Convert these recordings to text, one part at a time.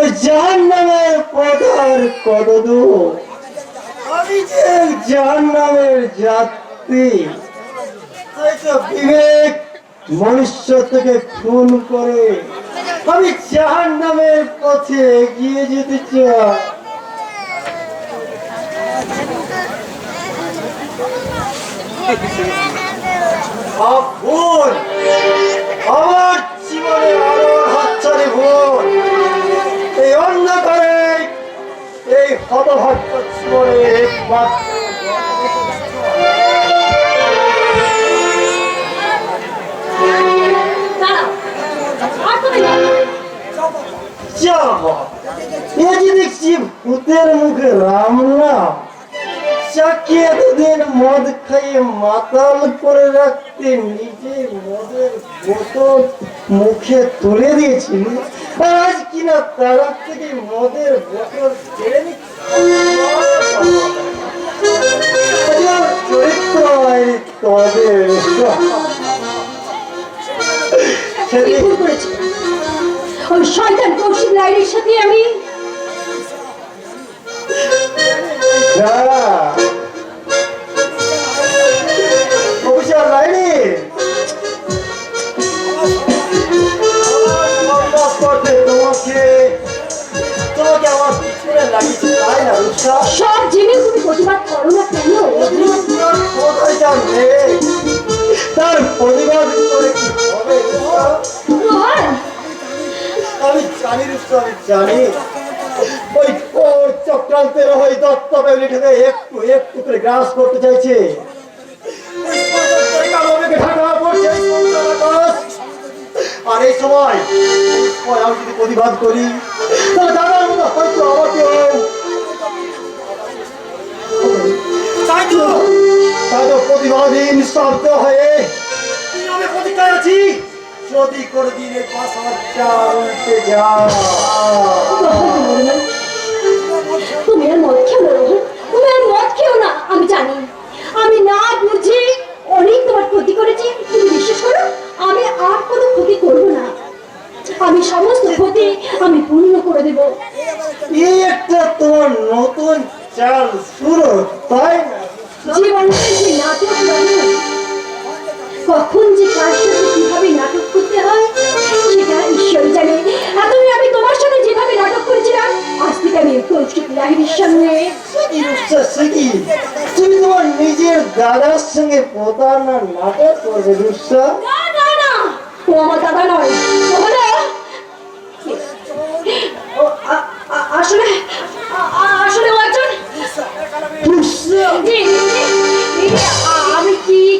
ওই জাহান্নামের পথ আর কত দূর? আমি যে জাহান্নামের যাত্রী, হয়তো বিবেক মনুষ্য থেকে খুন করে আমি জাহান্নামের পথে এগিয়ে যেতে চাই। ভুল আমার জীবনে আলোর হাতছানি ভুল। এই অন্ধকারে এই হতভাগ্য জীবনে একমাত্র দেখছি ভূতের মুখে রাম নাম। চাকি এতদিন মদ খাইয়ে মাতাল করে রাখতে নিজে মদের বোতল মুখে তুলে দিয়েছিল, আজ কিনা তারা থেকে মদের বোতল কেড়ে চরিত্র তোমাদের ওই শয়তান কৌশিক রায়ের সাথে আমি অফিসার রাইনি তোমাকে আমার পিছনে লাগিয়েছে, তাই না রুষা? সব জেনে তুমি প্রতিবাদ করো না কেন? কোথায় যাবে? তার প্রতিবাদ করে কি হবে? আমি জানি রুষা, আমি জানি ওই চক্রান্তের ওই দত্ত বেরিয়ে একটু একটু করে গ্রাস করতে চাইছে। আর এই সময় আমি যদি প্রতিবাদ করি তাহলে দাদার মতো হয়তো আমাকে প্রতিবাদী শব্দ হয়ে আমি প্রতিজ্ঞায় আছি, যদি করে দিলে উল্টে যা। তুমি আর মদ খেও না রোহন, তুমি আর মদ খেও না। আমি জানি আমি না বুঝে অনেক তোমার ক্ষতি করেছি। তুমি বিশ্বাস করো আমি আর কোনো ক্ষতি করবো না। আমি সমস্ত ক্ষতি আমি পূর্ণ করে দেব। এই একটা তোমার নতুন চাল শুরু, তাই না? জীবনের যে নাটক কখন যে কার সাথে কিভাবে নাটক করতে হয় সেটা ঈশ্বর জানে। এতদিন আমি তোমার সাথে যেভাবে নাটক করেছিলাম, আজ থেকে আমি কৌশিক লাহিড়ির সামনে তুমি তোমার নিজের দাদার সঙ্গে প্রতারণা নাটক করবে রুষা? না না না, ও আমার দাদা নয়। ও হলো আসলে আসলে ও একজন আমি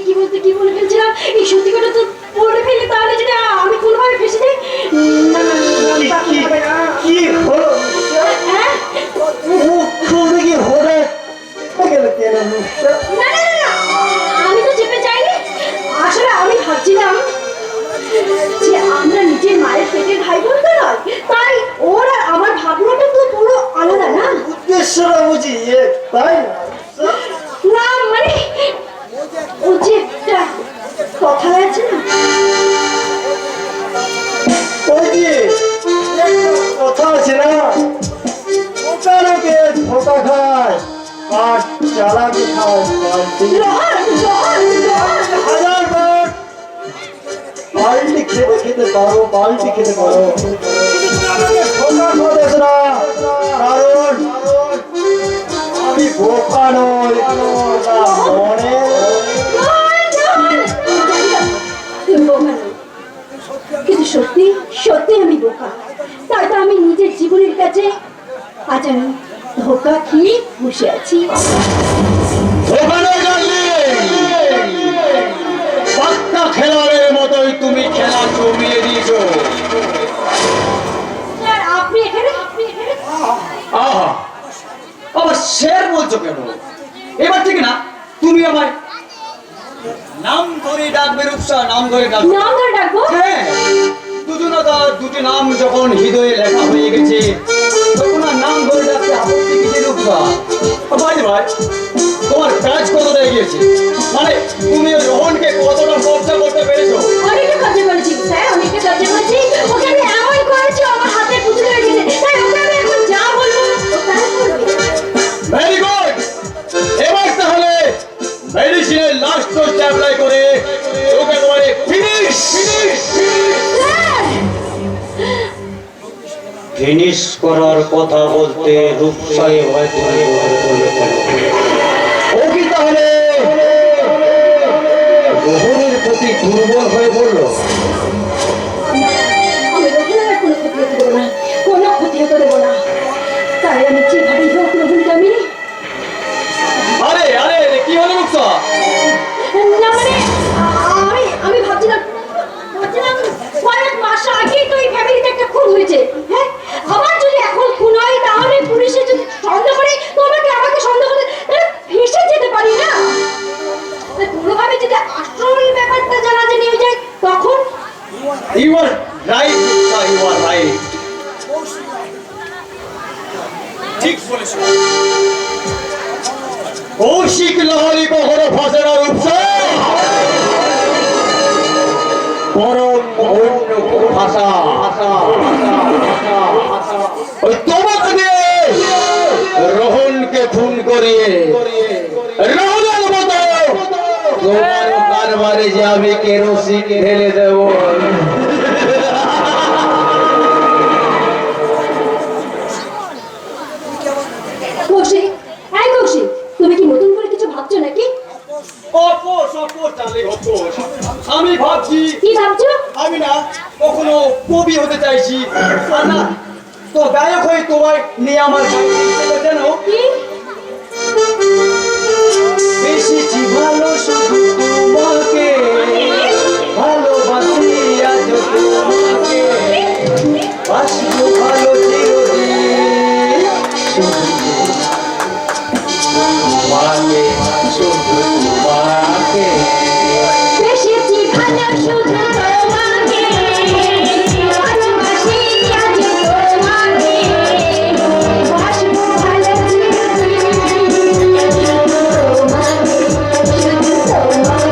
কি বলতে কি বলে ফেলছিলাম। এই সত্যি কথা তো বলে ফেলি তাহলে যদি আমি কোনোভাবে ফেসে যাই। না না কি হলো? আমি তো চেপে যাইনি। আসলে আমি ভাবছিলাম যে আমরা নিজের মায়ের পেটের ভাই বোন তো নয়, তাই ওর আর আমার ভাবনাটা তো পুরো আলাদা না। উদ্দেশ্যটা বুঝি তাই না? না মানে ও যে একটা কথা আছে না, ওই যে কথা আছে না, ওটাকে ধোকা খায় আর চালাকি খায়। হাজারবার বাল্টি খেতে খেতে পারো, বাল্টি খেতে পারো, ধোকা খাওয়াতে না। কারণ আমি বোকা নই, মনে কিন্তু সত্যি সত্যি আমি বোকা। তাই তো আমি নিজের জীবনের কাছে আজ আমি ধোকা খেয়ে বসে আছি। খেলোয়াড়ের মতোই তুমি খেলা জমিয়ে দিয়েছো। আপনি এখানে আবার শের বলছো কেন? এবার থেকে না তুমি আমার নাম ধরে ডাকবে রূপসা, নাম ধরে ডাকবে। নাম ধরে ডাকবো? হ্যাঁ, দুজনতা দুটি নাম যখন হৃদয়ে লেখা হয়ে গেছে তখন আর নাম ধরে ডাকতে আপত্তি কিসে রূপসা? ভাই ভাই তোমার কাজ কতটা এগিয়েছে, মানে তুমি ওই রোহনকে কতটা কবজা করতে পেরেছো? অনেকটা কবজা করেছি স্যার, অনেকটা কবজা করেছি। ওকে আমি এমন করেছি আমার হাতে পুতুল হয়ে গেছে, তাই ওকে ফিনিশ করার কথা বলতে রূপসাই হয়তো ও কি তাহলে রোহনের প্রতি দুর্বল হয়ে পড়লো? আমি রোহনের আর কোনো ক্ষতি হতে দেবো না, কোনো ক্ষতি হতে দেবো না। তাই আমি যেভাবেই হোক রোহনকে আমি আরে আরে কি হলো রূপসা? না মানে আমি ভাবছিলাম কয়েক মাস আগেই তো এই ফ্যামিলিতে একটা খুন হয়েছে। হ্যাঁ, আবার যদি এখন খুন হয় তাহলে পুলিশে যদি সন্দেহ করে তোমাকে আমাকে সন্দেহ করে তাহলে ফেঁসে যেতে পারি না। কোনোভাবে যদি আসল ব্যাপারটা জানাজানি হয়ে যায় তখন you are right Rupsa, you are right. ঠিক বলেছো। কৌশিক লহরী কখনো ফাঁসে না রূপসা, বরং অন্য কোনো ভাষা ওই তোমাকে দিয়ে রোহনকে খুন করিয়ে রোহনের মতো তোমার কারবারে যে আমি কেরোসিন ঢেলে দেব। কৌশিক, হ্যাঁ কৌশিক, তুমি কি নতুন করে কিছু ভাবছো নাকি? আমি ভাবছি কি ভাবছো? আমি না কখনো কবি হতে চাইছি, আর না তো গায়ক হয়ে তোমার নিয়ে আমার জানো কি? বেশিছি ভালো শুধু তোমাকে, ভালোবাসি আজ তোমাকে, বাসবো ভালো চিরদিন শুধু তোমাকে, শুধু তোমাকে। বেশিছি ভালো শুধু তোমাকে, ভালোবাসি আজ তোমাকে, বাসবো ভালো চিরদিন তোমাকে, শুধু তোমাকে।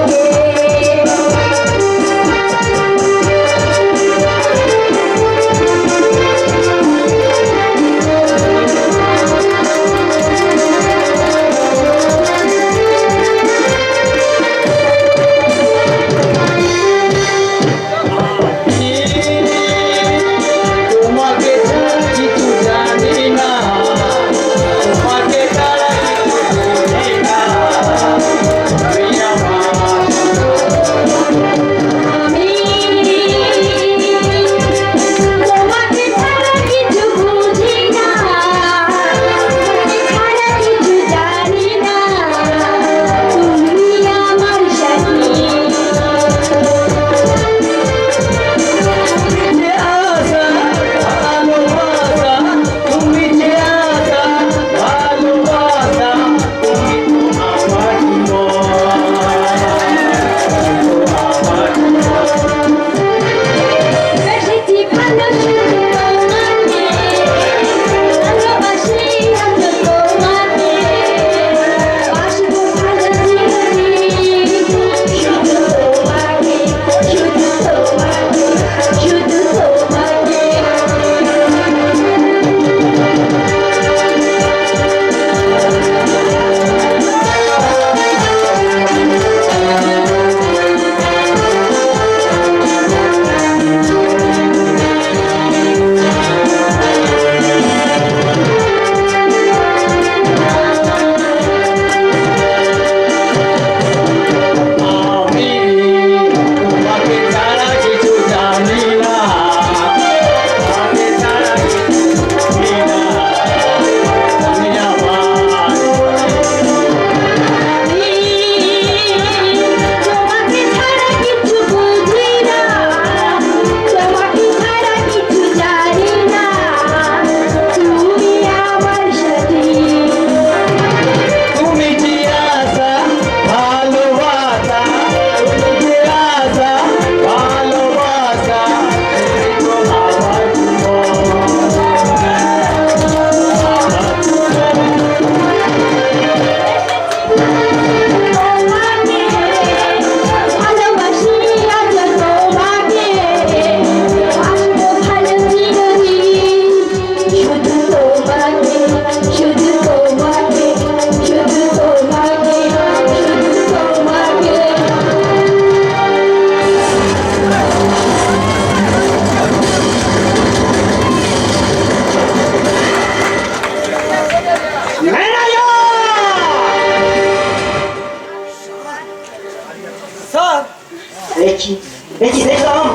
দেখি দেখি দেখলাম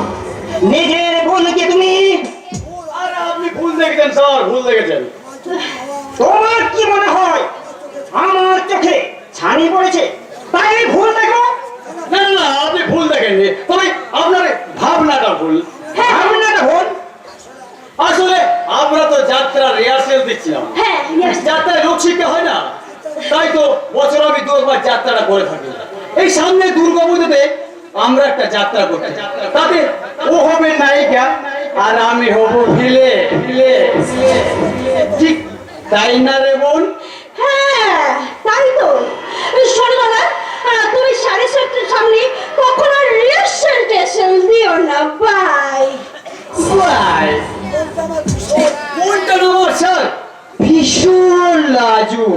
নিজের বোনকে তুমি। আরে আপনি ভুল দেখেছেন স্যার, ভুল দেখেছেন। তোমার কি মনে হয় আমার চোখে ছানি পড়েছে তাই আমি ভুল দেখো? না না না, আপনি ভুল দেখেননি, তবে আপনার ভাবনাটা ভুল। ভাবনাটা ভুল। আসলে আমরা তো যাত্রা রিহার্সেল দিচ্ছিলাম। হ্যাঁ, yes. যাত্রায় লোক শিখতে হয় না, তাই তো বছর আমি দুবার যাত্রাটা করে থাকি। এই সামনে দুর্গাপুজোতে আমরা একটা যাত্রা করতে, তাতে ও হবে নায়িকা আর আমি হব ভিলে। ঠিক তাই না রে বোন? হ্যাঁ, তাই তো। শোনো না, তুমি 7:30টার সামনে কখনো রিহার্সাল টেশন দিও না। বাই। বাই। কোনটা নম্বর স্যার? ভীষণ লাজু।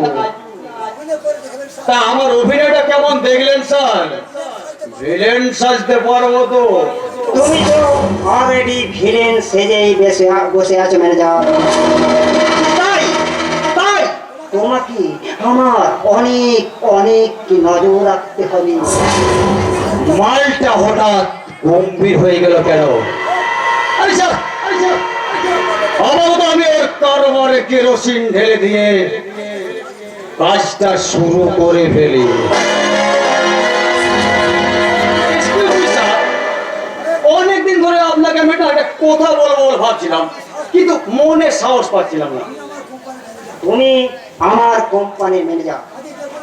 তা আমার অভিনয়টা কেমন দেখলেন স্যার? ভিলেন সাজতে পারবো তো? তুমি তো অলরেডি ভিলেন সেজেই বসে আছো ম্যানেজার। তাই তাই তোমাকে আমার অনেক অনেক নজর রাখতে হবে। মালটা হঠাৎ গম্ভীর হয়ে গেল কেন? আরে স্যার, আপাতত আমি ওর তরবারে কেরোসিন ঢেলে দিয়ে কাজটা শুরু করে ফেলি। Excuse me, sir. অনেকদিন ধরে আপনাকে আমি একটা কথা বলবো বলে ভাবছিলাম, কিন্তু মনে সাহস পাচ্ছিলাম না। তুমি আমার কোম্পানির ম্যানেজার,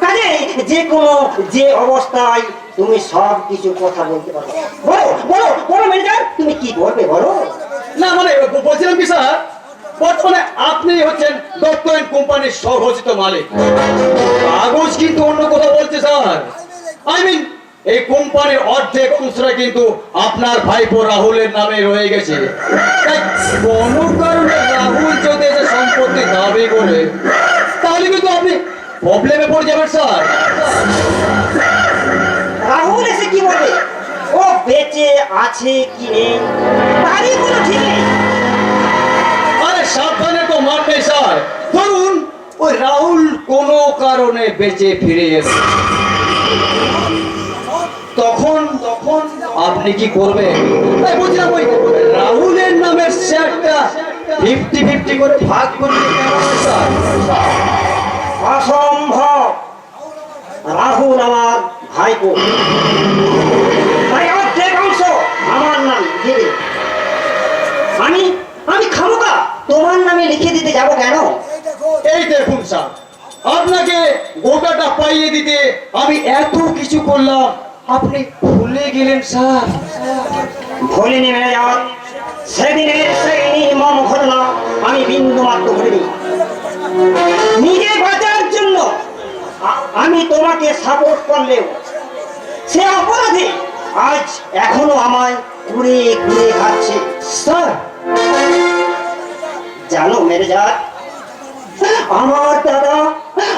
কাজে যে কোনো যে অবস্থায় তুমি সব কিছু কথা বলতে পারো। বলো বলো বলো ম্যানেজার, তুমি কি বলবে বলো। না মানে বলছিলাম কি স্যার, বর্তমানে আপনি হচ্ছেন দত্ত এন্ড কোম্পানির সহঘোষিত মালিক। কাগজ কিন্তু অন্য কথা বলছে স্যার। আই মিন এই কোম্পানির অর্ধেক অংশটা কিন্তু আপনার ভাইপো রাহুলের নামে রয়ে গেছে। তাই কোনো কারণে রাহুল যদি এসে সম্পত্তি দাবি করে, তাহলে কিন্তু আপনি প্রবলেমে পড়ে যাবেন স্যার। রাহুল এসে কি বলবে? ও বেঁচে আছে কি নেই তারই কোনো ঠিক নেই। আরে সাবধানে তো মানবে স্যার। ধরুন ওই রাহুল কোনো কারণে বেঁচে ফিরে এলো, তখন তখন আপনি কি করবেন? তাই বলছিলাম ওই রাহুলের নামের শেয়ারটা 50-50 করে ভাগ করলে কেমন হয় স্যার? অসম্ভব। রাহুল আমার ভাইপো, তাই অর্ধেক অংশ আমার নাম লিখে দে। আমি আমি খামোকা তোমার নামে লিখে দিতে যাব কেন? এই দেখুন স্যার, আপনাকে গোটাটা পাইয়ে দিতে আমি এত কিছু করলাম, আপনি ভুলে গেলেন স্যার। ভুলিনি ম্যানেজার, সেদিনের সেই নির্মম ঘটনা আমি বিন্দু মাত্র ভুলিনি। নিজে বাঁচার জন্য আমি তোমাকে সাপোর্ট করলেও সে অপরাধী আজ এখনো আমায় ঘুরে ঘুরে খাচ্ছে। স্যার জানো ম্যানেজার, আমার দাদা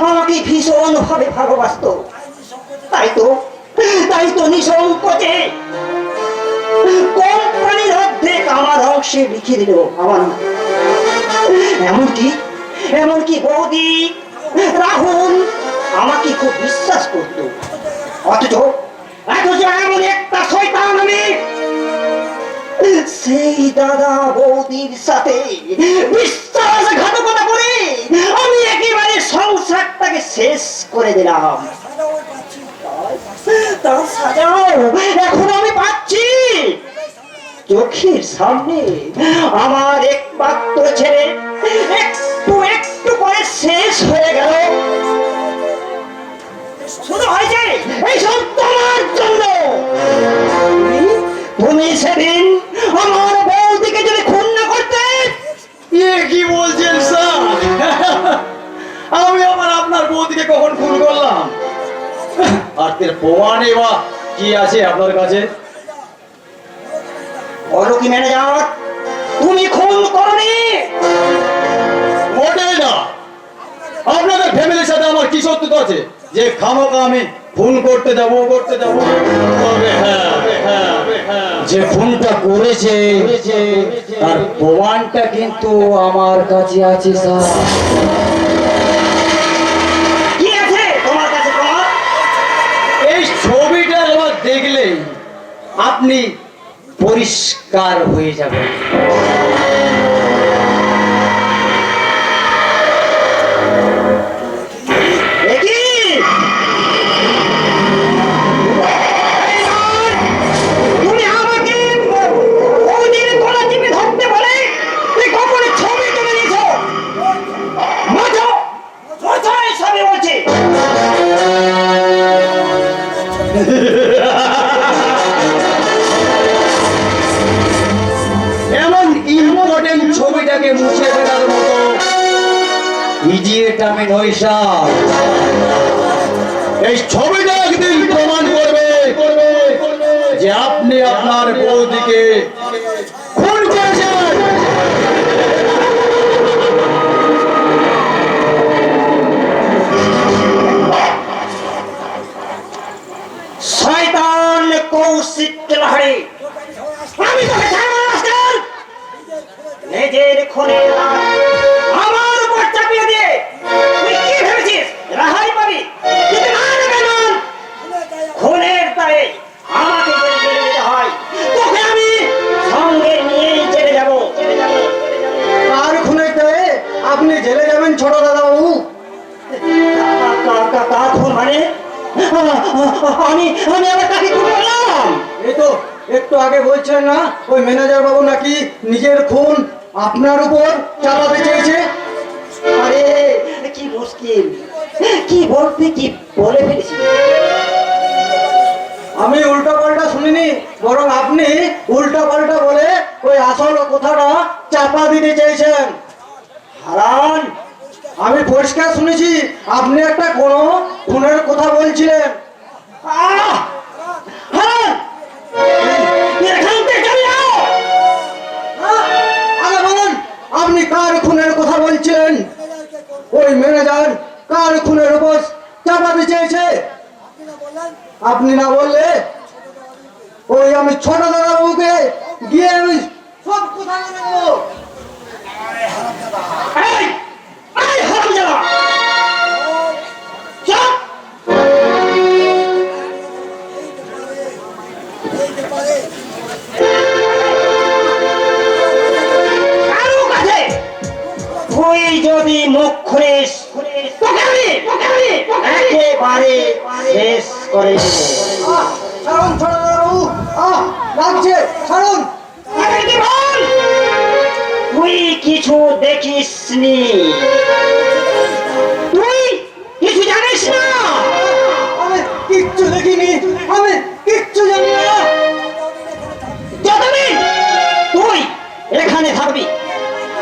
আমাকে ভীষণ ভাবে ভালোবাসতো, তাই তো নিঃসংকোচে কোম্পানির অর্ধেক আমার অংশে লিখে দিল আমার নাম। এমনকি বৌদি রাহুল আমাকে খুব বিশ্বাস করত। অথচ এমন একটা শয়তান আমি সেই দাদা বৌদির সাথে বিশ্বাসঘাতকতা করে আমি একেবারে সংসারটাকে শেষ করে দিলাম। তার সাজাও এখন আমি পাচ্ছি। চোখের সামনে আমার একমাত্র ছেলে একটু একটু করে শেষ হয়ে গেল। শুধু হয়েছে এই সব তোমার জন্য। তুমি সেদিন আমার বউদিকে যদি খুন না করতে। কি বলছেন স্যার? আমি আবার আপনার বৌদিকে কখন খুন করলাম? আর এর প্রমাণে বা কি আছে আপনার কাছে? বলো কি ম্যানেজার, তুমি খুন করনি? মোটেই না। আপনাদের ফ্যামিলির সাথে আমার কি শত্রুতা আছে যে খামোকা আমি খুন করতে যাব? তবে হ্যাঁ, যে খুনটা করেছে তার প্রমাণটা কিন্তু আমার কাছে আছে স্যার। কি আছে তোমার কাছে প্রমাণ? এই ছবিটা আবার দেখলেই আপনি পরিষ্কার হয়ে যাবেন। এ কি? তুমি আমাকে ওদের গলা টিপে ধরতে বলে তুই গোপনে ছবি তুলে নিয়েছো। মজা মজা সবই বলছি। এমন ইম্পর্টেন্ট ছবিটাকে মুছে ফেলার মতো ইডিয়েট আমি নই স্যার। এই ছবিটা একদিন প্রমাণ করবে যে আপনি আপনার বৌদিকে খুন করেছেন। শয়তান কৌশিক লাহারি, আমি তোকে ছাড়বো না মাস্টার। নিজের খুনের দায় আমার উপর চাপিয়ে দিয়ে তুই কি ভেবেছিস রেহাই পাবি? কিন্তু না রে বেমান, খুনের দায়ে আমাকে জেলে যেতে হয়। তোকে আমি সঙ্গে নিয়েই চলে যাবো। আর খুনের দায়ে আপনি জেলে যাবেন ছোট দাদা বাবু? কার খুন মানে? আমি আমি আবার কাকে খুন করলাম? এই তো একটু আগে বলছেন না ওই ম্যানেজার বাবু নাকি নিজের খুন আপনার উপর চালাতে চেয়েছে। আরে কি মুশকিল, কি বলতে কি বলে ফেলেছি। আমি উল্টা পাল্টা শুনিনি, বরং আপনি উল্টা পাল্টা বলে ওই আসল কথাটা চাপা দিতে চেয়েছেন। হারান, আমি পরিষ্কার শুনেছি আপনি একটা কোনো খুনের কথা বলছিলেন। আহ! হারান, এখান থেকে চলে যাও। আরে বলুন আপনি কার খুনের কথা বলছিলেন? ওই ম্যানেজার কার খুনের উপর চাপাতে চেয়েছে? আপনি না বললে ওই আমি ছোট দাদা বাবুকে গিয়ে আমি সব কথা বলে দেবো। এই, এই হারামজাদা! চুপ! কারো কাছে তুই যদি মুখ খুলিস তোকে আমি একেবারে শেষ করে দেবো। ছাড়ুন ছোট দাদা বাবু, লাগছে ছাড়ুন। আরে কি বল? তুই কিছু দেখিসনি, তুই কিছু জানিস না। আমি কিচ্ছু দেখিনি, আমি কিচ্ছু জানি না। যতদিন তুই এখানে থাকবি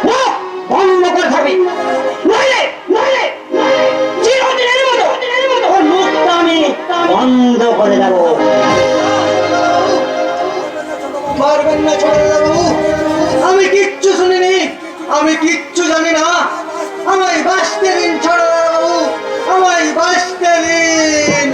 মুখ বন্ধ করে থাকবি, নইলে নইলে চিরদিনের মতো ওর মুখটা আমি বন্ধ করে দেবো। মারবেন না ছোট দাদা বাবু, আমি কিচ্ছু শুনিনি, আমি কিচ্ছু জানি না। আমায় বাঁচতে দিন ছোট দাদা বাবু, আমায় বাঁচতে দিন।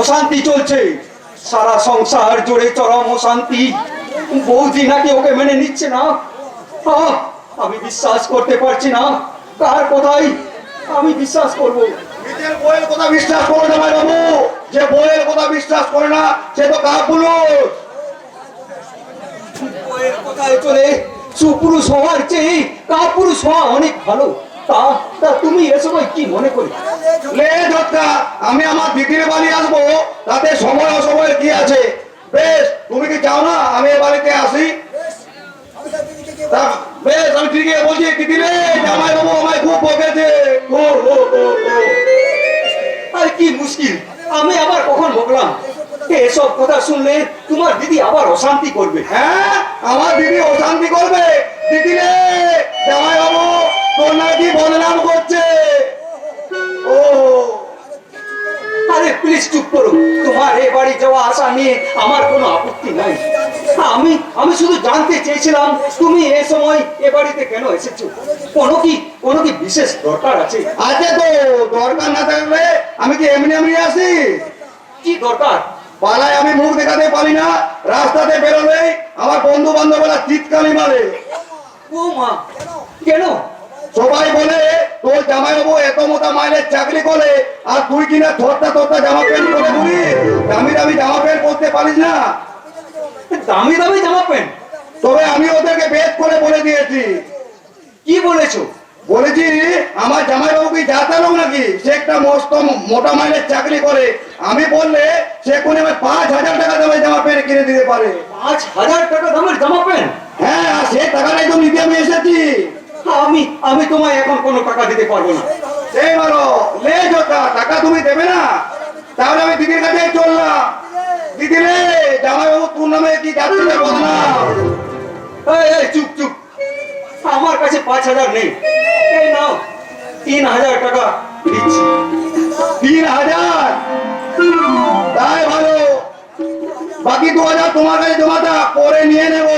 অশান্তি চলছে, সারা সংসার জুড়ে চরম অশান্তি। বৌদি নাকি ওকে মেনে নিচ্ছে না। আমি বিশ্বাস করতে পারছি না, কার কথাই আমি বিশ্বাস করব? নিজের বইয়ের কথা বিশ্বাস করে না বাবু, যে বইয়ের কথা বিশ্বাস করে না সে তো কাপুরুষ। বইয়ের কথায় চলে সুপুরুষ হওয়ার চেয়ে কাপুরুষ হওয়া অনেক ভালো। তা তা তুমি এসময় কি মনে করি? লে ঝটকা, আমি আমার দিদির বাড়ি আসবো, তাতে সময় অসময়ের কি আছে? বেশ, তুমি কি চাও না আমি এ বাড়িতে আসি? তা বেশ, আমি ঠিক বলছি দিদি রে, জামাই বাবু আমায় খুব বকেছে। আরে কি মুশকিল, আমি আবার কখন বকলাম? এসব কথা শুনলে তোমার দিদি আবার অশান্তি করবে। হ্যাঁ, আমার দিদি অশান্তি করবে। দিদি রে, জামাই বাবু তোর নাকি বদনাম করছে। ও আরে প্লিজ চুপ করো, তোমার এ বাড়ি যাওয়া আসা নিয়ে আমার কোনো আপত্তি নাই। আমি শুধু জানতে চেয়েছিলাম তুমি এই সময় এ বাড়িতে কেন এসেছো? কোনো কি বিশেষ দরকার আছে? আছে তো, দরকার না থাকলে আমি কি এমনি এমনি আসি? কি দরকার? পাড়ায় আমি মুখ দেখাতে পারি না, রাস্তাতে বেরোলেই আমার বন্ধু বান্ধবরা চিৎকারি মারে। ও মা, কেন? সবাই বলে তোর জামাইবাবু এত মোটা মাইনের চাকরি করে, আর তুই কিনা থরটা জামা প্যান্ট পরে ঘুরি, দামি দামি জামা প্যান্ট পরতে পারিস না। দামি দামি জামা প্যান্ট? তবে আমি ওদেরকে বেদ করে বলে দিয়েছি। কি বলেছো? বলেছি আমার জামাইবাবু কি যাতা লোক নাকি, সে একটা মস্ত মোটা মাইনের চাকরি করে। আমি বললে সে কোনে 5,000 টাকা দামের জামা প্যান্ট কিনে দিতে পারে। 5,000 টাকা দামের জামা প্যান্ট? হ্যাঁ, আর সে টাকাটাই তো নিতে আমি এসেছি। আমি তোমায় এখন কোনো টাকা দিতে পারবো না। সেই বলো লে জোটা, টাকা তুমি দেবে না? তাহলে আমি দিদির কাছে চললাম। দিদি রে, জামাইবাবু তোর নামে কি যাচ্ছে না বদনাম। এই চুপ চুপ, আমার কাছে 5,000 নেই। এই নাও 3,000 টাকা দিচ্ছি। 3,000? তাই ভালো, বাকি 2,000 তোমার কাছে জমা থাক, পরে নিয়ে নেবো।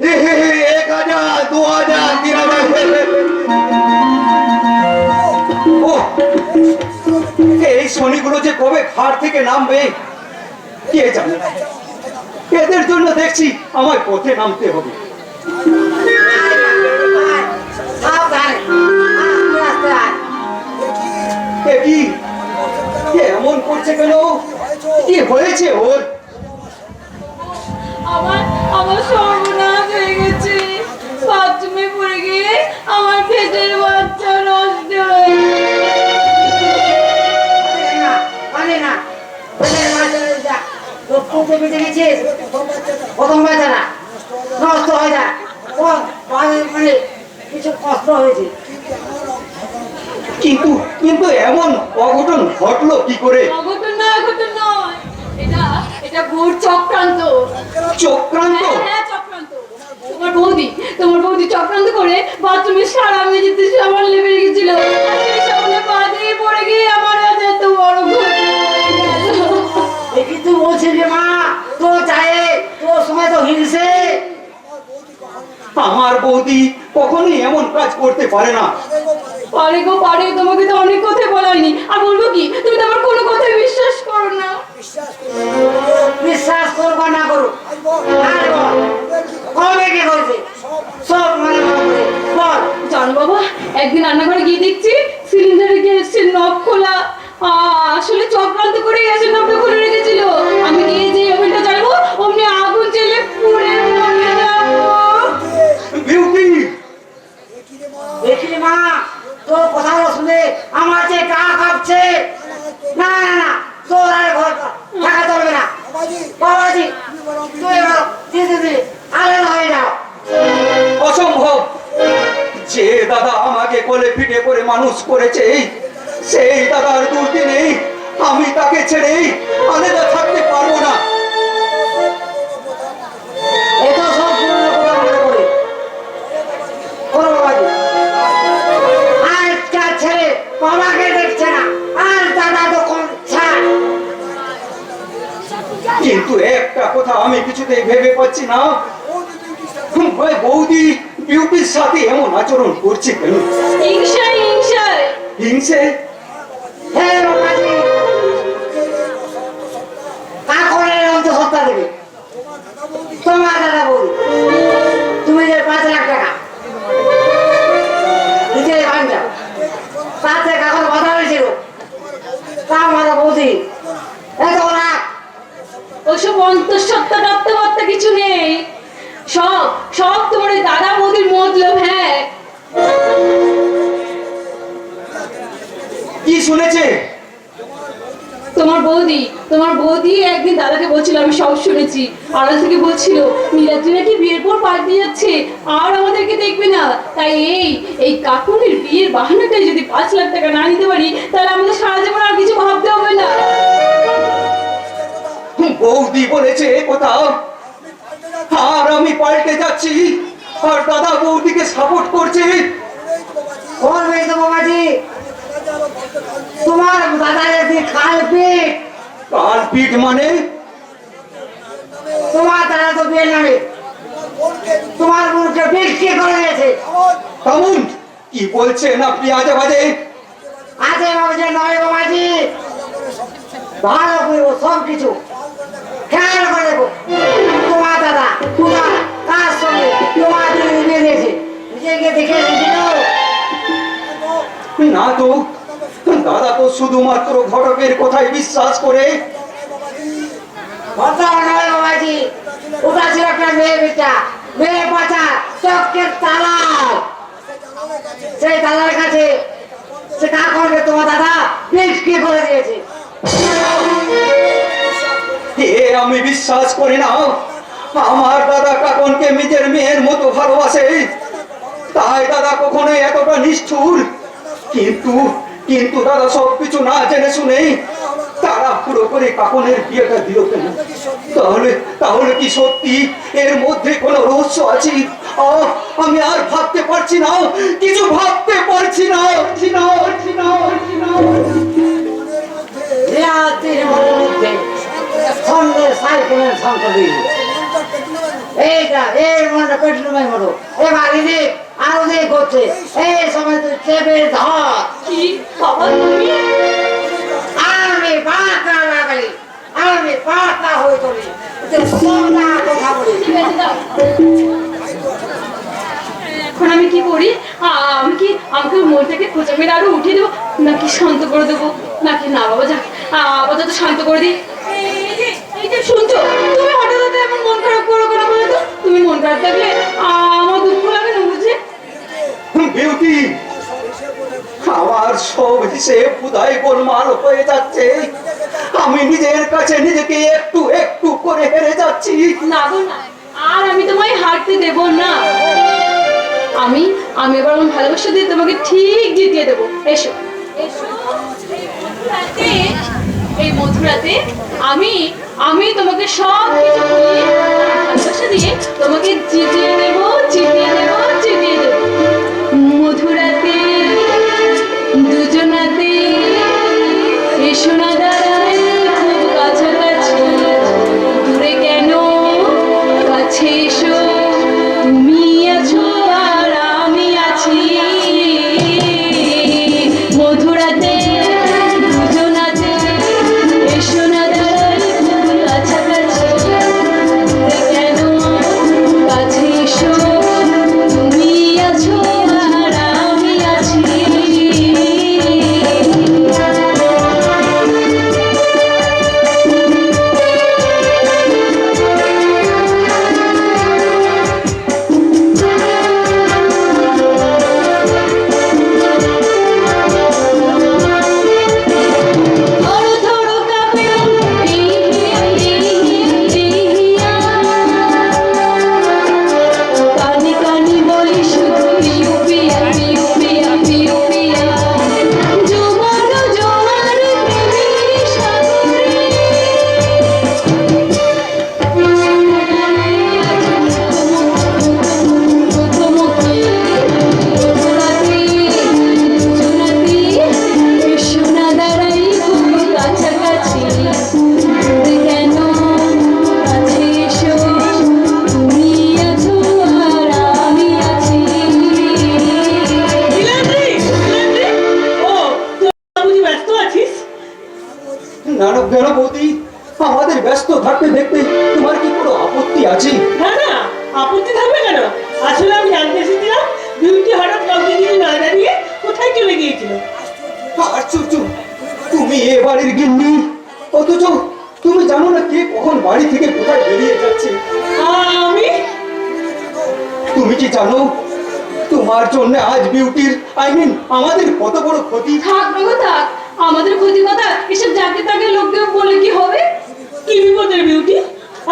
1,000, 2,000, 3,000। ও, এই শনিগুলো যে কবে ঘাট থেকে নামবে কে জানে। এদের জন্য দেখছি আমায় পথে নামতে হবে। এ কি এমন করছে কেন? কি হয়েছে ওর? আমার সর্বনাশ হয়ে গেছে। বাথরুমে পড়ে গিয়ে আমার পেটের বাচ্চা নষ্ট হয়ে প্রথম বাচ্চাটা নষ্ট হয়ে যায়, মানে কিছু কষ্ট হয়েছে। কিন্তু এমন অঘটন ঘটলো কি করে? অঘটন নয়, এটা ঘোর চক্রান্ত। চক্রান্ত? হ্যাঁ, চক্রান্ত। তোমার বৌদি চক্রান্ত করে বাথরুমে সারা মেঝেতে সাবান লেগে রেখেছিল। আর সেই সাবানে পা দিয়ে পড়ে গিয়ে আমার আজ এত বড় ক্ষতি হয়ে গেল। দেখি তুই বলছিস রে মা, তো চায়ে তোর সময় তো হিংসে। আমার বৌদি কখনোই এমন কাজ করতে পারে না। পারে গো পারে, তোমাকে তো অনেক কথা বলাইনি। আর বলবো কি, তুমি তো আমার কোনো কথাই বিশ্বাস করো না। বিশ্বাস করবো না করো, আরে বল কবে কি হয়েছে সব মানে বল। জানো বাবা, একদিন রান্নাঘরে গিয়ে দেখছি সিলিন্ডারে গ্যাসের নব খোলা। আসলে চক্রান্ত করে গ্যাসের নবটা খুলে রেখেছিল। আমি গিয়ে যে ওভেনটা জ্বালবো, অমনি আগুন জ্বেলে পুড়ে মরে যাবো। বিউটি, দেখলি মা, তোর কথা শুনে আমার যে গা কাঁপছে। না না না, তোর আর ঘর থাকা চলবে না। বাবাজি তুই এবার দিদি আলাদা হয়ে যাও। অসম্ভব। যে দাদা আমাকে কোলে পিঠে করে মানুষ করেছে, সেই দাদার দুর্দিনেই আমি তাকে ছেড়ে আলাদা থাকতে পারবো না। এটা সব পুরনো কথা মনে করে করো বাবাজি। আজকাল ছেলে বাবাকে দেখছে না, আর দাদা তো কোন ছাড়। কিন্তু একটা কথা আমি কিছুতেই ভেবে পাচ্ছি না, ভাই বৌদি বিউটির সাথে এমন আচরণ করছে কেন? হিংসায়। হিংসে? হ্যাঁ বাবাজি, কাকরের অন্তঃসত্ত্বা দেবে তোমার দাদা বৌদি। তুমি যে 5,00,000 টাকা দিতে পারবে, তাতে কাকর বাধা হয়েছিল, তা আমার বৌদি এত রাগ। ওসব অন্তঃসত্ত্বা দত্তবত্তা কিছু নেই। সব তোমার ওই দাদা বৌদির মতলব। হ্যাঁ, কি শুনেছে? তোমার বৌদি একদিন দাদাকে বলছিল, আমি সব শুনেছি। আড়াল থেকে বলছিল নীলাদ্রি নাকি বিয়ের পর পাল্টে যাচ্ছে, আর আমাদেরকে দেখবে না। তাই এই কাকুনের বিয়ের বাহানাটাই যদি 5 লাখ টাকা না নিতে পারি, তাহলে আমাদের সারা জীবন আর কিছু ভাবতে হবে না। বৌদি বলেছে এ কথা, আর আমি পাল্টে যাচ্ছি, আর দাদা বৌদিকে সাপোর্ট করছে। করবে তো বাবাজি, তোমার দাদা যদি কালপিট। কালপিট মানে? তোমার দাদা তো বিয়ে নামে তোমার বোনকে বিক্রি করে দিয়েছে। কেমন কি বলছেন আপনি আজে বাজে? আজে বাজে নয় বাবাজি, ভালো করবো সব কিছু খেয়াল করে দেবো। তোমার দাদা তোমার কার সঙ্গে তোমার বিয়ে দিয়েছে, নিজেকে দেখে এসেছিল না তো, দাদা তো শুধুমাত্র ঘটকের কথাই বিশ্বাস করে। কথা নয় বাবাজি, ওটা ছিল একটা মেয়ে বেটা, মেয়ে বাচ্চা চোখের তালাও। সেই দাদার কাছে সে কাকনকে তোমার দাদা বিক্রি করে দিয়েছে। এ আমি বিশ্বাস করি না। আমার দাদা কাকনকে নিজের মেয়ের মতো ভালোবাসে, তাই দাদা কখনোই এতটা নিষ্ঠুর। কিন্তু দাদা সবকিছু না জেনে শুনে তারা পুরো করে কাকনের বিয়েটা দিল কেন? তাহলে কি সত্যি এর মধ্যে কোনো রহস্য আছে? আমি আর ভাবতে পারছি না, কিছু ভাবতে পারছি না। সন্ধ্যে সাইকেলের সংকল্প এইটা এর মনে কঠিন মতো এবার এদিক আরো দিক করছে। এই সময় তুই চেপে ধর। কি বাবা তুমি? আমি পাতা লাগাই, আমি পাতা হয়ে চলি, কথা বলি। ঠিক আছে, দাও। এখন আমি কি করি? আমাকে মোড়টাকে খোঁচা মেরে আরো উঠিয়ে দেবো, নাকি শান্ত করে দেবো? নাকি না বাবা, যাক আপাতত শান্ত করে দিই। এই যে শুনছো, তুমি হঠাৎ এমন মন খারাপ করো কেন বলো তো? তুমি মন খারাপ থাকলে আমার দুঃখ লাগে না বুঝে? বিউটি, আমার সব হিসেব খুদাই গোলমাল হয়ে যাচ্ছে। আমি নিজের কাছে নিজেকে একটু একটু করে হেরে যাচ্ছি। না গো না, আর আমি তোমায় হারতে দেব না। আমি এবার আমার ভালোবাসা দিয়ে তোমাকে ঠিক জিতিয়ে দেবো। এসো এসো, এই মধুরাতে আমি তোমাকে সব কিছু বলি, ভালোবাসা দিয়ে তোমাকে জিতিয়ে দেবো। মধুরাতে দুজনাতে এসো না দাঁড়ায় খুব কাছাকাছি, দূরে কেন কাছে এসো, তুমি আছো আর আমি আছি। মধুরাতে দুজনাতে এসো না দাঁড়ায় খুব কাছাকাছি, দূরে কেন কাছে এসো, তুমি আছো আর আমি আছি। ধরো ধরো কাপে কানি কানি বলি শুধু পিউ পিয়া পিউ পিয়া পিউ পিয়া, জোয়ার জোয়ার প্রেমের সাগরে থমকে মধুরাতে দুজনাতে এসো না দাঁড়াই খুব কাছাকাছি, দূরে কেন কাছে এসো, তুমি আছো আর আমি আছি। নানক গেল বৌদি, আমাদের ব্যস্ত থাকতে দেখতে তোমার কি কোনো আপত্তি আছে? না না, আপত্তি থাকবে কেন? আসলে আমি জানতে এসেছিলাম বিউটি হঠাৎ কাউকে দিয়ে না দাঁড়িয়ে কোথায় চলে গিয়েছিল। আশ্চর্য, তুমি এ বাড়ির গিন্নি, অথচ তুমি জানো না কে কখন বাড়ি থেকে কোথায় বেরিয়ে যাচ্ছে। আমি তুমি কি জানো তোমার জন্য আজ বিউটির আমাদের কত বড় ক্ষতি? থাক বাবু থাক, আমাদের ক্ষতি কথা এসব যাকে তাকে লোককে বলে কি হবে? কি বিপদের বিউটি?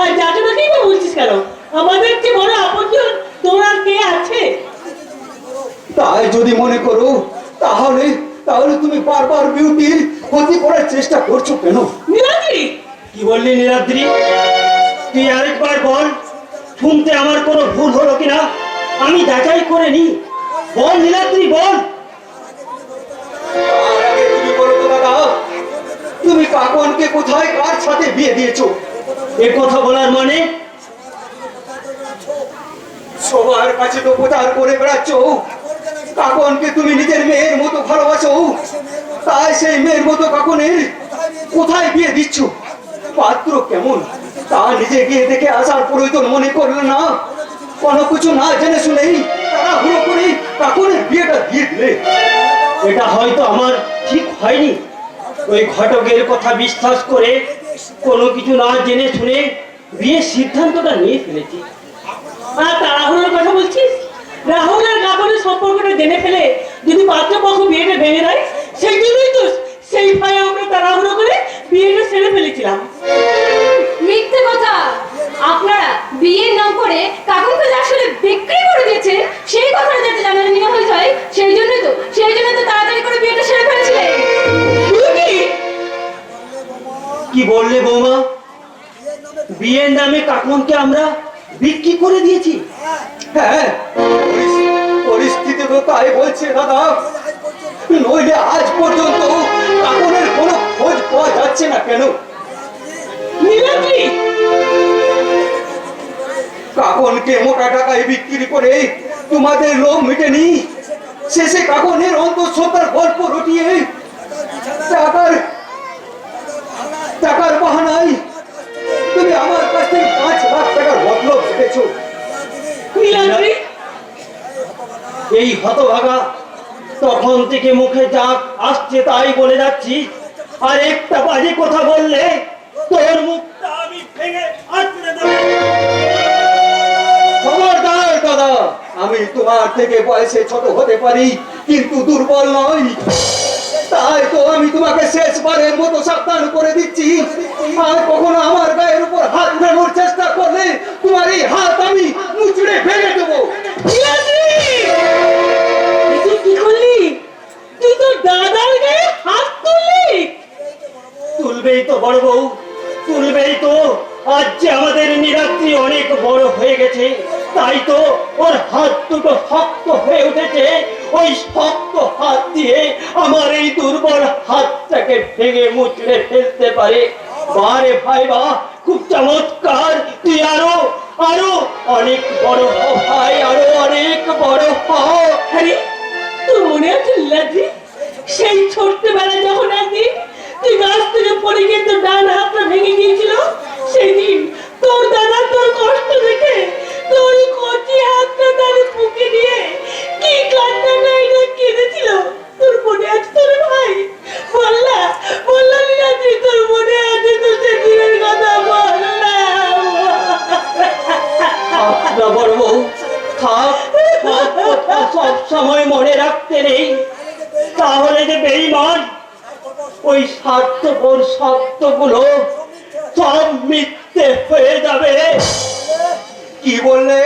আর যাকে তাকেই বা বলছিস কেন? আমাদের যে বড় আপনজন তোর আর কে আছে? তাই যদি মনে করো তাহলে তাহলে তুমি বারবার বিউটির ক্ষতি করার চেষ্টা করছো কেন? নীলাদ্রি, কি বললি নীলাদ্রি? তুই আরেকবার বল, শুনতে আমার কোনো ভুল হলো কিনা আমি যাচাই করে নি। বল নীলাদ্রি বল। তার আগে তুমি বলো তো দাদা, তুমি কাকনকে কোথায় কার সাথে বিয়ে দিয়েছো? এ কথা বলার মানে? সবার কাছে তো প্রচার করে বেড়াচ্ছ কাকনকে তুমি নিজের মেয়ের মতো ভালোবাসো, তাই সেই মেয়ের মতো কাকনের কোথায় বিয়ে দিচ্ছ? পাত্র কেমন তা নিজে গিয়ে দেখে আসার প্রয়োজন মনে করলে না? কোনো কিছু না জেনে শুনেই তাড়াহুড়ো করে কাকনের বিয়েটা দিয়ে দিলে। এটা হয়তো আমার ঠিক হয়নি। ওই ঘটকের কথা বিশ্বাস করে কোনো কিছু না জেনে শুনে বিয়ের সিদ্ধান্তটা নিয়ে ফেলেছি। আর তাড়াহুড়োর কথা বলছিস? রাহুল আর কাকনের সম্পর্কটা জেনে ফেলে যদি পাত্রপক্ষ বিয়েটা ভেঙে দেয়, সেই জন্যই তো সেই ভয়ে আমরা তাড়াহুড়ো করে বিয়েটা সেরে ফেলেছিলাম। মিথ্যে কথা। আপনারা বিয়ের নাম করে কাকুকে যে আসলে বিক্রি করে দিয়েছে সেই কথাটা যাতে জানানো নিয়ে হয়ে যায়, সেই জন্য তো তাড়াতাড়ি করে বিয়েটা সেরে ফেলেছিলেন। কি বললে বৌমা? বিয়ের নামে কাকনকে আমরা বিক্রি করে দিয়েছি? হ্যাঁ, পরিস্থিতি তো তাই বলছে দাদা। নইলে আজ পর্যন্ত কাকনের কোনো খোঁজ পাওয়া যাচ্ছে না কেন? নীলাদ্রি, কাকনকে মোটা টাকায় বিক্রি করে তোমাদের লোভ মেটেনি। শেষে কাকনের অন্তঃসত্ত্বার গল্প রটিয়ে টাকার বাহানায় তুমি আমার কাছ থেকে 5 লাখ টাকার মতলব পেয়েছো। নীলাদ্রি, এই হতভাগা তখন থেকে মুখে যা আসছে তাই বলে যাচ্ছি, আর একটা বাজে কথা বললে তোর মুখটা আমি ভেঙে আছড়ে দেব। খবরদার দাদা, আমি তোমার থেকে বয়সে ছোট হতে পারি কিন্তু দুর্বল নই। তাই তো আমি তোমাকে শেষবারের মতো সাবধান করে দিচ্ছি, আর কখনো আমার গায়ের উপর হাত উঠানোর চেষ্টা করলে তোমার এই হাত আমি মুচড়ে ভেঙে দেবো। নীলাদ্রি, তুই কি করলি? তুই তোর দাদার গায়ে হাত তুললি? তুলবেই তো বড় বউ, তুলবেই তো। আজ যে আমাদের নীলাদ্রি অনেক বড় হয়ে গেছে, তাই তো ওর হাত দুটো শক্ত হয়ে উঠেছে। ওই শক্ত হাত দিয়ে আমার এই দুর্বল হাতটাকে ভেঙে মুচড়ে ফেলতে পারে। বারে ভাই বা, খুব চমৎকার। তুই আরো আরো অনেক বড় হ ভাই, আরো অনেক বড় হ। আরে, তোর মনে আছে নীলাদ্রি, সেই ছোট্টবেলায় যখন একদিন তুই গাছ থেকে পড়ে গিয়ে তোর ডান হাতটা ভেঙে গিয়েছিল, সেই দিন তোর দাদা তোর কষ্ট দেখে তোর কচি হাতটা তার বুকে নিয়ে কি কান্নাটাই না কেঁদেছিল। তোর মনে আছে তোর ভাই? বললা নীলাদ্রি, তোর মনে আছে তো সেদিনের কথা? বললা। আপনার বড় বউ, থাক, সব সময় মনে রাখতে নেই, তাহলে যে বেঈমান ওই স্বার্থপর শব্দগুলো সব মিথ্যে হয়ে যাবে। কি বললে?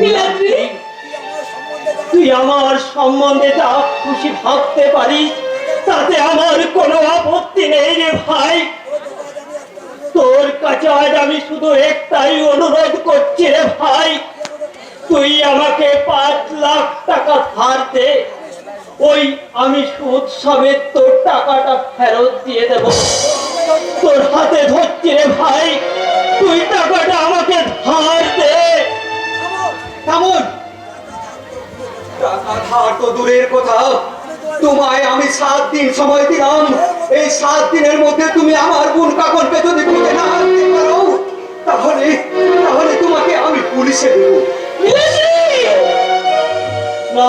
নীলাদ্রি, তুই আমার সম্বন্ধে যা খুশি ভাবতে পারিস, তাতে আমার কোনো আপত্তি নেই রে ভাই। তোর কাছে আজ আমি শুধু একটাই অনুরোধ করছি রে ভাই, তুই আমাকে 5 লাখ টাকা ধার দে। ওই আমি সুদ সমেত তোর টাকাটা ফেরত দিয়ে দেব। তোর হাতে ধরছি রে ভাই, তুই টাকাটা আমাকে ধার দে। কেমন টাকা ধার তো দূরের কথা, তোমায় আমি 7 দিন সময় দিলাম। এই 7 দিনের মধ্যে তুমি আমার বোন কাকনকে যদি খুঁজে না আনতে পারো, তাহলে তাহলে তোমাকে আমি পুলিশে দেবো। না,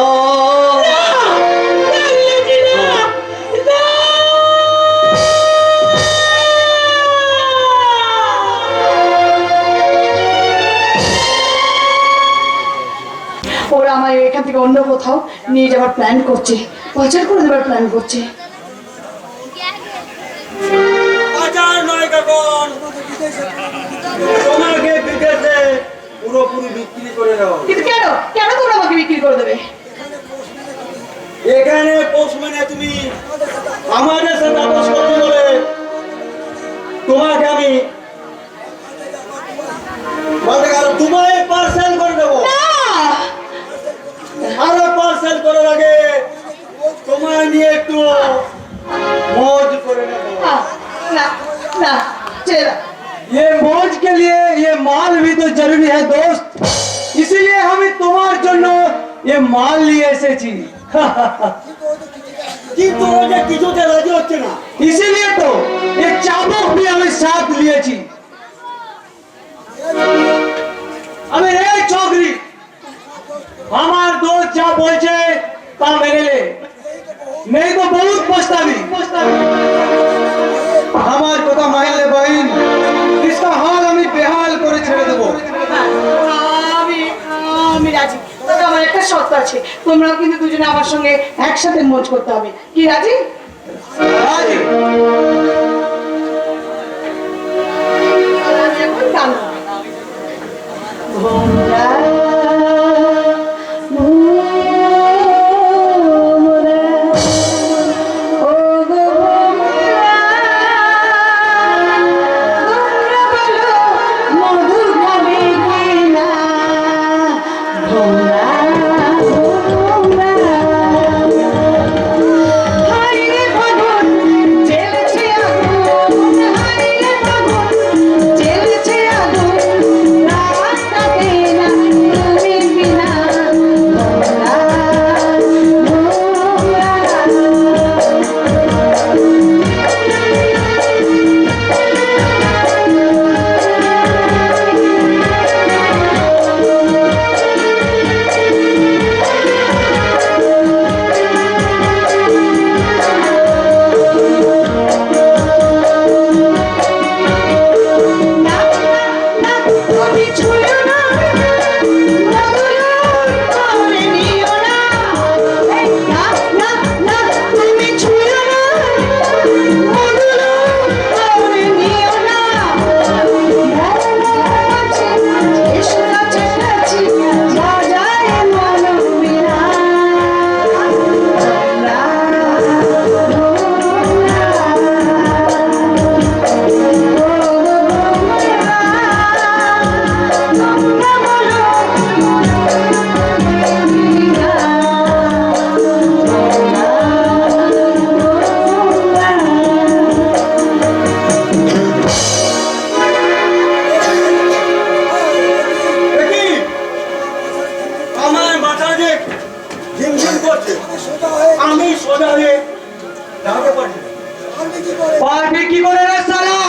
ওরা আমার এখান থেকে অন্য কোথাও নিয়ে যাওয়ার প্ল্যান করছে, পাচার করে দেওয়ার প্ল্যান করছে। যখন তোমাকে বিদেশে পুরোপুরি বিক্রি করে দেওয়া হবে। কিন্তু কেন কেন তোমরা আমাকে বিক্রি করে দেবে? এখানে পৌঁছবে তুমি আমাদের সাথে আপোষ করতে বলে তোমাকে আমি বলতে গেলে দুবাই পার্সেল করে দেবো। আরো পার্সেল করার আগে তোমায় নিয়ে একটু মौज করে নেবো। না না ছেড়ে দাও। ये मौज के लिए ये माल भी तो जरूरी है दोस्त, इसीलिए हमें तुम्हारे জন্য ये माल लिए এসেছি। কিন্তু ও যে কিছুতে রাজি হচ্ছে না। इसीलिए तो ये चाबुक भी हमें साथ लिएছি। हमें रे चौधरी हमार दोस्त जा বলছে তা মেনে ले, नहीं तो बहुत पछतावी। আমার কথা মানলে বহিন, इसका हाल আমি বেহাল করে ছেড়ে দেব। আমি রাজি, তবে আমার একটা শর্ত আছে, তোমরাও কিন্তু দুজনে আমার সঙ্গে একসাথে মौज করতে হবে। কি রাজি? রাজি। এখন গান গাও। ভোমরা পারবি কি করে রে সালা?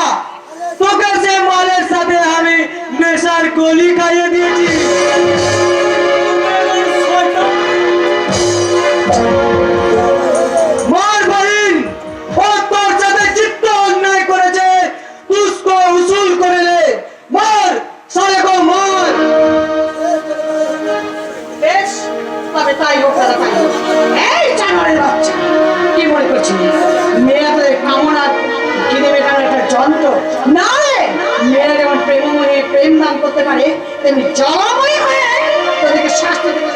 তোকে সে মালের সাথে আমি নেশার গোলি খাইয়ে দিয়েছি। মার বহিন, ও তোর সাথে চিত্ত অন্যায় করেছে, তুসকো উসুল করে লে। মার সালে কো মার। বেশ, তবে তাই হোক দাদা, তাই হোক। এই জানোয়ারের বাচ্চা, কি মনে করছিস মেয়েরা তোদের কামনা খিদে মেটানোর একটা যন্ত্র? না রে, মেয়েরা যেমন প্রেমময়ী প্রেম দান করতে পারে, তেমনি জলময়ী হয়ে তোদেরকে শাস্তি দেবে।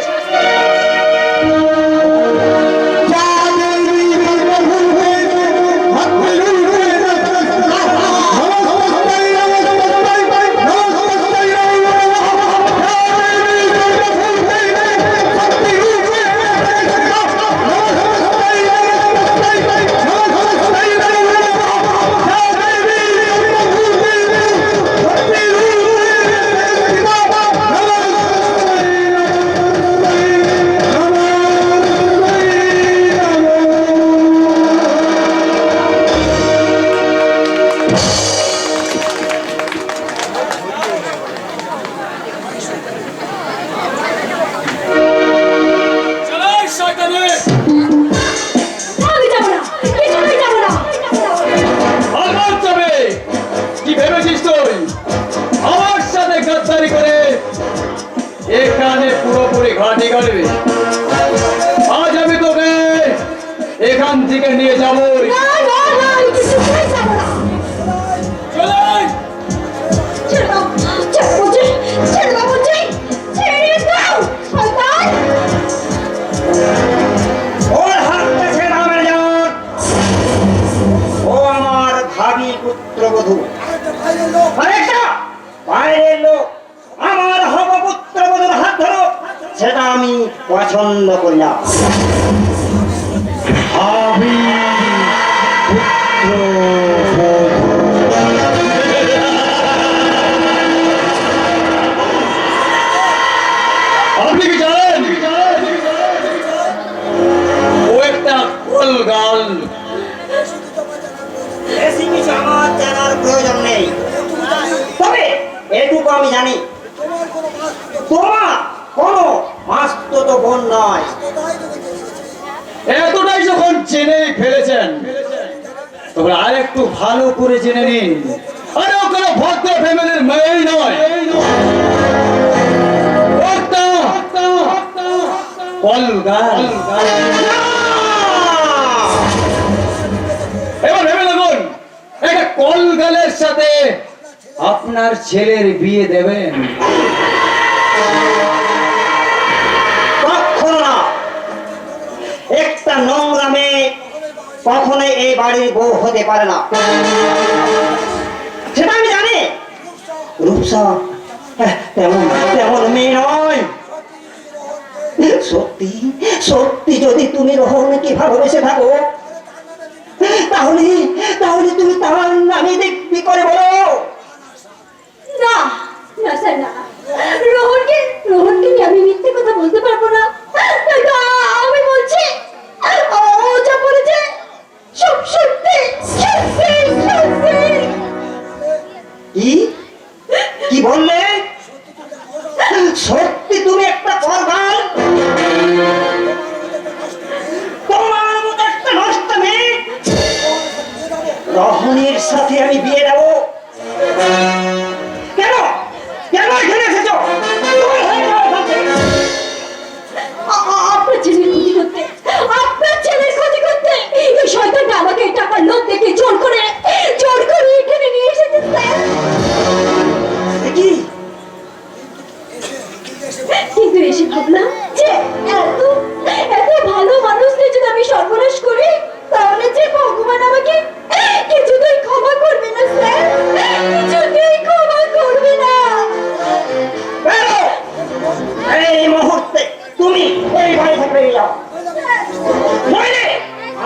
এখানে পুরোপুরি ঘাটি করবে। আজ আমি তোকে এখান থেকে নিয়ে যাবো। না না না, আমি কিছুতেই যাব না। চলো পছন্দ করি না। আমি আপনি কি জানেন ও একটা কলগাল? বেশি কিছু আমার জানার প্রয়োজন নেই, তবে এটুকু আমি জানি, তোমার কোনো মাস্তুতো বোন নয়। এতটাই যখন জেনে ফেলেছেন তবে আর একটু ভালো করে জেনে নিন, আরে ও কোনো ভদ্র ফ্যামিলির মেয়েই নয়, ও একটা কলগাল। এবার ভেবে দেখুন, একটা কলগালের সাথে আপনার ছেলের বিয়ে দেবেন? কখনো না। একটা নোংরা মেয়ে কখনোই এই বাড়ির বউ হতে পারে না, সেটা আমি জানি। রূপসা তেমন তেমন মেয়ে নয়। সত্যি সত্যি যদি তুমি রোহনকে ভালোবেসে থাকো, তাহলে তাহলে তুমি তার নামে দেখবি করে বলো। না না স্যার, না, রোহনকে নিয়ে আমি মিথ্যে কথা বলতে পারবো না। আমি বলছি ও যা বলেছে সব সত্যি সত্যি সত্যি। কি কি বললে? সত্যি তুমি একটা কলগাল? তোমার মতো একটা নষ্ট মেয়ে রহনের সাথে আমি বিয়ে দেব? কেন কেন এখানে এসেছো? তুমি হয়ে যাও এখান থেকে। আপনার ছেলের ক্ষতি করতে, আপনার ছেলের ক্ষতি করতে এই শয়তানটা আমাকে টাকার লোভ দেখে জোর করে এখানে নিয়ে এসেছে স্যার। কি কিন্তু এসে ভাবলাম যে এত এত ভালো মানুষদের যদি আমি সর্বনাশ করি, তাহলে যে ভগবান আমাকে কিছুতেই ক্ষমা করবে না স্যার, কিছুতেই ক্ষমা করবে না। বেরো! এই মুহূর্তে তুমি এই বাড়ি থেকে বেরিয়ে যাও, নইলে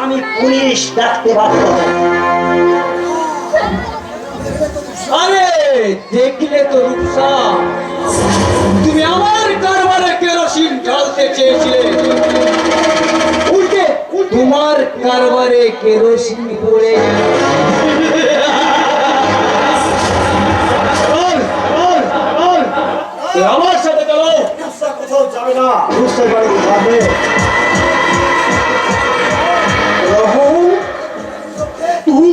আমি পুলিশ ডাকতে বাধ্য হব। আরে দেখলে তো রূপসা, তুমি আমার কারবারে কেরোসিন ঢালতে চেয়েছিলে, উল্টে তোমার কারবারে কেরোসিন পড়ে আমার সাথে চলো। কোথাও যাবে না, রূপসার বাড়ি যাবে। রোহন, তুই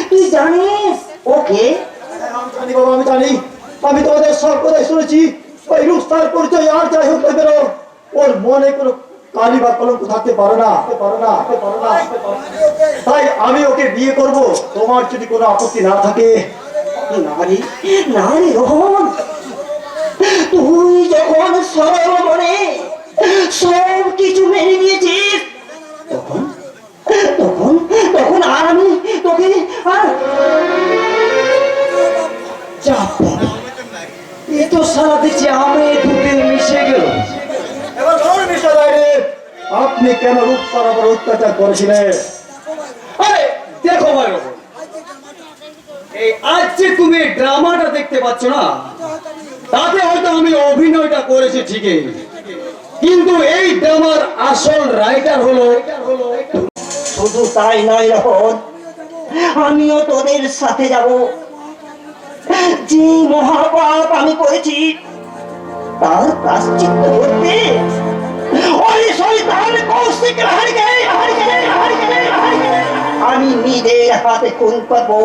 তুই জানিস ওকে? আমি জানি বাবা, আমি জানি। আমি তোমাদের সব কথাই শুনেছি। ওই রূপসার পরিচয় আর যাই হোক না কেন, ওর মনে কোনো কালি বা কলঙ্ক থাকতে পারে না। তাই আমি ওকে বিয়ে করব, তোমার যদি কোনো আপত্তি না থাকে। নারী নারী রোহন, তুই যখন সরল মনে সব কিছু মেনে নিয়েছিস, তখন তখন তখন আর আমি তোকে আর চাপ, এ তো সারা দেখছি আমি দুধে মিশে গেল। এবার ধরুন মিস্টার রাইডে, আপনি কেন রূপসার উপর অত্যাচার করেছিলেন? আরে দেখো ভাই, এই আজ যে তুমি ড্রামাটা দেখতে পাচ্ছ না, তাতে হয়তো আমি অভিনয়টা করেছি ঠিকই, কিন্তু এই ড্রামার আসল রাইটার হলো। শুধু তাই নয় রোহন, আমিও তোদের সাথে যাব। যে মহাপাপ আমি করেছি তার প্রায়শ্চিত্ত করতে ওই শয়তান কৌশিকের আমি নিজের হাতে খুন পাবো।